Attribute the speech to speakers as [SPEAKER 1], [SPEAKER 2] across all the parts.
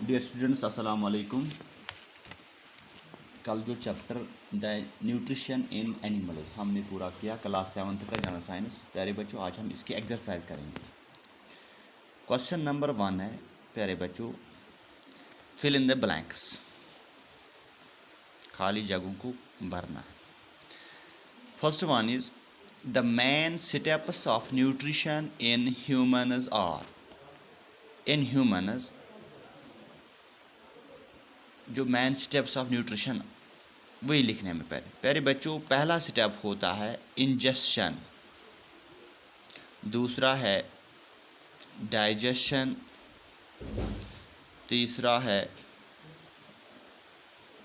[SPEAKER 1] Dear students अस्सलाम वालेकुम। कल जो चैप्टर न्यूट्रिशन इन एनिमल्स हमने पूरा किया क्लास 7th का जनरल साइंस। प्यारे बच्चों, आज हम इसकी एक्सरसाइज करेंगे। क्वेश्चन नंबर 1 है, प्यारे बच्चों, फिल इन द ब्लैंक्स, खाली जगहों को भरना है। First one is the main steps of nutrition in humans are. In humans जो मेन स्टेप्स ऑफ न्यूट्रिशन वही लिखने में प्यारे बच्चों, पहला स्टेप होता है इंजेक्शन, दूसरा है डाइजेशन, तीसरा है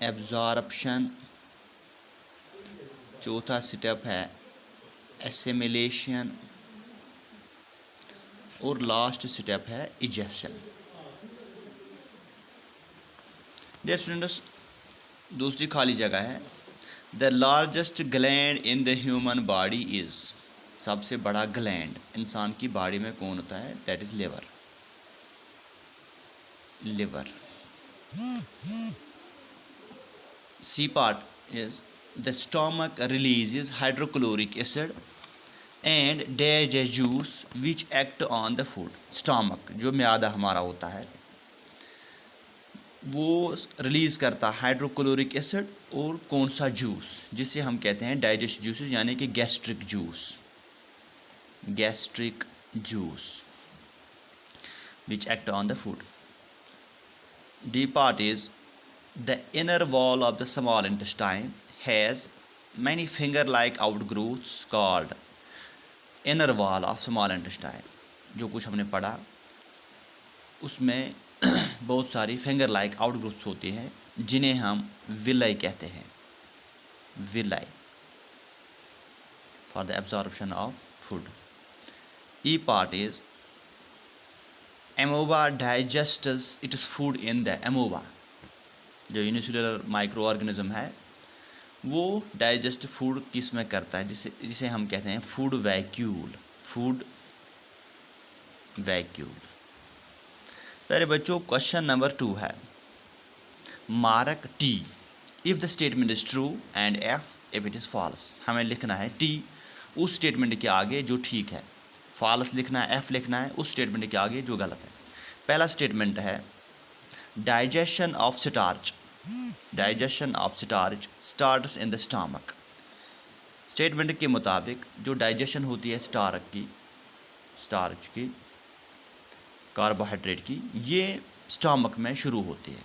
[SPEAKER 1] एब्जॉर्प्शन, चौथा स्टेप है एसिमिलेशन और लास्ट स्टेप है इजेक्शन। डियर स्टूडेंट्स, दूसरी खाली जगह है the largest gland in the human body is. सबसे बड़ा ग्लैंड इंसान की बॉडी में कौन होता है? That is liver. Liver. C part is the stomach releases hydrochloric acid and digest juice which act on the food. Stomach जो म्यादा हमारा होता है वो रिलीज़ करता है हाइड्रोक्लोरिक एसिड और कौन सा जूस, जिसे हम कहते हैं डाइजेस्ट जूस, यानी कि gastric juice. Gastric juice which act on the food. D part is the inner wall of the small intestine has many finger like outgrowths called. Inner wall of small intestine जो कुछ हमने पढ़ा उसमें बहुत सारी finger like outgrowths होती हैं जिन्हें हम विलाई कहते हैं। Villi for the absorption of food. E part is amoeba digests its food in the. Amoeba जो यूनिसेलुलर माइक्रो ऑर्गेनिज्म है वो डाइजेस्ट फूड किस में करता है, जिसे हम कहते हैं फूड वैक्यूल। Food vacuole. प्यारे बच्चों, क्वेश्चन नंबर 2 है mark T if the statement is true and F if it is false. हमें लिखना है टी उस स्टेटमेंट के आगे जो ठीक है, फॉल्स लिखना है, एफ लिखना है उस स्टेटमेंट के आगे जो गलत है। पहला स्टेटमेंट है digestion of starch. Digestion of starch starts in the stomach. Statement के मुताबिक जो डाइजेशन होती है स्टार्च की कार्बोहाइड्रेट की, ये स्टमक में शुरू होती है।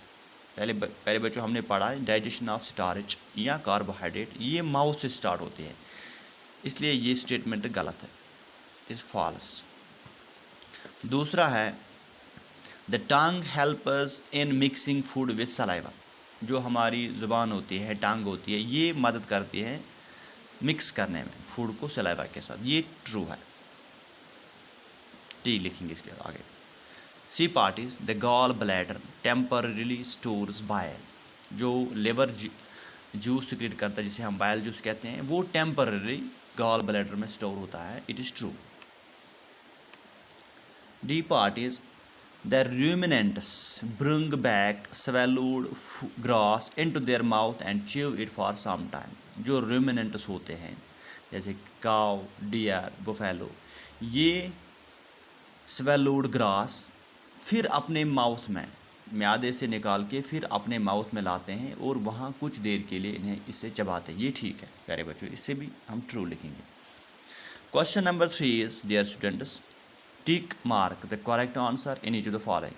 [SPEAKER 1] पहले बच्चों हमने पढ़ा है डाइजेशन ऑफ स्टार्च या कार्बोहाइड्रेट ये माउथ से स्टार्ट होती है, इसलिए ये स्टेटमेंट गलत है, इज फॉल्स। दूसरा है the tongue helps in mixing food with saliva. जो हमारी ज़ुबान होती है, टंग होती है, ये मदद करती है मिक्स करने में फूड को सलाइवा के साथ, ये ट्रू है। टी लिखेंगे इसके आगे। C part is the gall bladder temporarily stores bile. जो लिवर जूस सिक्रेट करता है जिसे हम बाइल जूस कहते हैं, वो टेम्पररी गॉल ब्लैडर में स्टोर होता है। It is true. D part is the ruminants bring back swallowed grass into their mouth and chew it for some time. जो रूमिनेंट्स होते हैं जैसे काउ, डियर, बुफेलो, ये swallowed ग्रास फिर अपने माउथ में म्यादे से निकाल के फिर अपने माउथ में लाते हैं और वहाँ कुछ देर के लिए इन्हें इससे चबाते हैं। ये ठीक है प्यारे बच्चों, इससे भी हम ट्रू लिखेंगे। Question number 3 is dear students tick mark the correct answer in each of the following.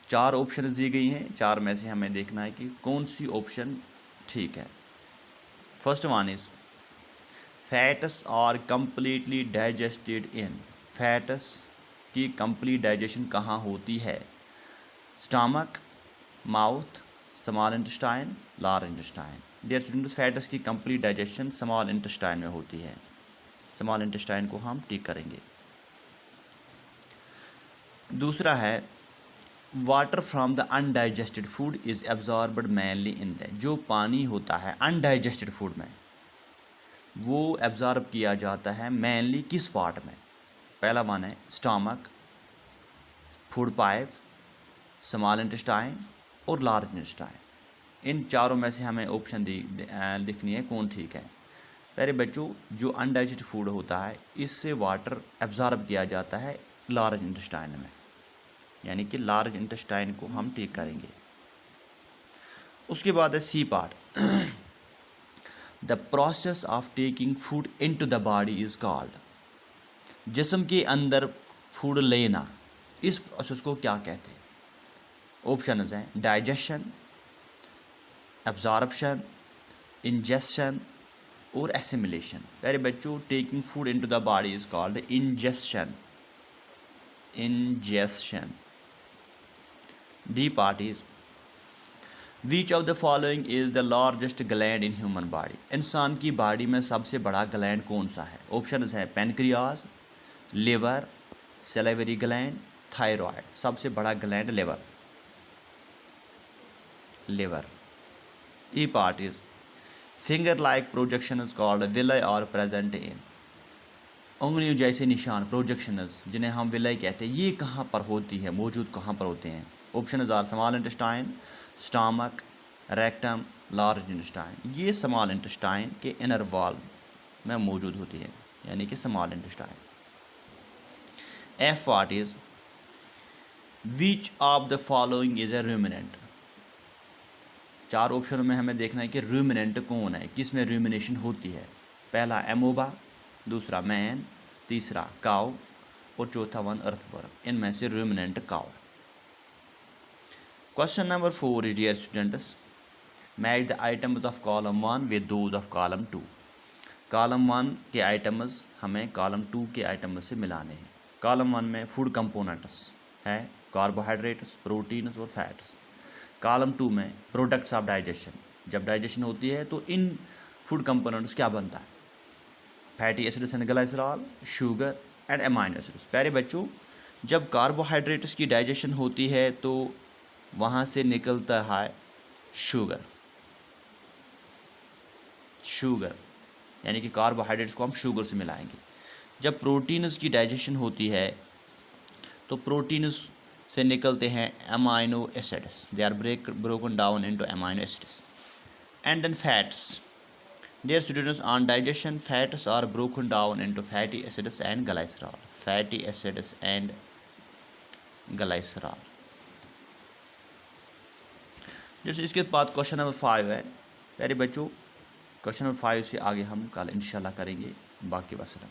[SPEAKER 1] 4 option दी गई हैं, 4 में से हमें देखना है कि कौन सी ऑप्शन ठीक है। First one is fats are completely digested in. Fats की कंप्लीट डाइजेशन कहाँ होती है? Stomach, mouth, small intestine, large intestine. Dear students, fats की कंप्लीट डाइजेशन स्मॉल इंटेस्टाइन में होती है। स्मॉल इंटेस्टाइन को हम टिक करेंगे। दूसरा है water from the undigested food is absorbed mainly in the. जो पानी होता है अनडाइजेस्टेड फूड में वो एब्जॉर्ब किया जाता है मेनली किस पार्ट में? पहला वन है stomach, food pipes, small intestine और लार्ज इंटेस्टाइन। इन चारों में से हमें ऑप्शन लिखनी है कौन ठीक है। प्यारे बच्चों, जो अनडाइजेस्टेड फूड होता है इससे वाटर एब्जॉर्ब किया जाता है लार्ज इंटेस्टाइन में, यानी कि लार्ज इंटेस्टाइन को हम ठीक करेंगे। उसके बाद है C part. The process of taking food into the body is called. जिस्म के अंदर फूड लेना, इस प्रोसेस को क्या कहते हैं? ऑप्शन हैं डाइजेशन, एब्जॉर्प्शन, इंजेशन और एसिमिलेशन। प्यारे बच्चों, taking food into the body is called ingestion. Ingestion. D part is which of the following is the largest gland in human body. इंसान की बॉडी में सबसे बड़ा ग्लैंड कौन सा है? ऑप्शन है pancreas, liver, salivary gland, thyroid. सबसे बड़ा gland liver. Liver. E part is finger like projection is called विलय और प्रेजेंट इन। उंगलियों जैसे निशान प्रोजेक्शंस जिन्हें हम विलय कहते हैं, ये कहाँ पर होती है, मौजूद कहाँ पर होते हैं? Option are small intestine, stomach, rectum, large intestine. ये स्मॉल इंटेस्टाइन के इनर वॉल में मौजूद होती है, यानी कि small intestine. F part is which of the following is a ruminant. चार ऑप्शन में हमें देखना है कि रूमिनेंट कौन है, किस में रूमिनेशन होती है। पहला एमोबा, दूसरा मैन, तीसरा काउ और चौथा वन अर्थवर्म। इनमें से ruminant cow. Question number 4 is dear students, match the items of column 1 with those of column 2। Column 1 के आइटम्स हमें कॉलम 2 के आइटम्स से मिलाने हैं। कॉलम 1 में फूड कंपोनेंट्स है, कार्बोहाइड्रेट्स, प्रोटीन्स और फैट्स। कॉलम 2 में प्रोडक्ट्स ऑफ डाइजेशन। जब डाइजेशन होती है तो इन फूड कंपोनेंट्स क्या बनता है? Fatty acids and glycerol, sugar and amino acids. प्यारे बच्चों, जब कार्बोहाइड्रेट्स की डाइजेशन होती है तो वहाँ से निकलता है शुगर। शुगर यानी कि कार्बोहाइड्रेट्स को हम शुगर से मिलाएंगे। जब प्रोटीन्स की डाइजेशन होती है तो प्रोटीन्स से निकलते हैं amino acids. They are broken down into amino acids. And then fats. Dear students, on digestion, fats are broken down into fatty acids and glycerol. Fatty acids and glycerol. जैसे इसके बाद question number 5 है। प्यारे बच्चों, question number 5 से आगे हम कल इंशाल्लाह करेंगे। बाकी वसलम।